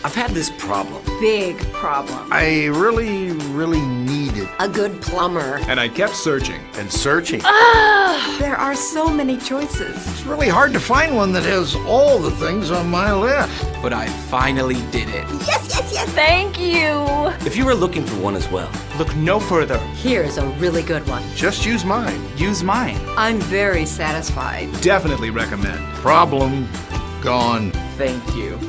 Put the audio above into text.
I've had this problem. Big problem. I really needed. A good plumber. And I kept searching. And searching. There are so many choices. It's really hard to find one that has all the things on my list. But I finally did it. Yes. Thank you. If you are looking for one as well, Look no further. Here's a really good one. Just use mine. Use mine. I'm very satisfied. Definitely recommend. Problem gone. Thank you.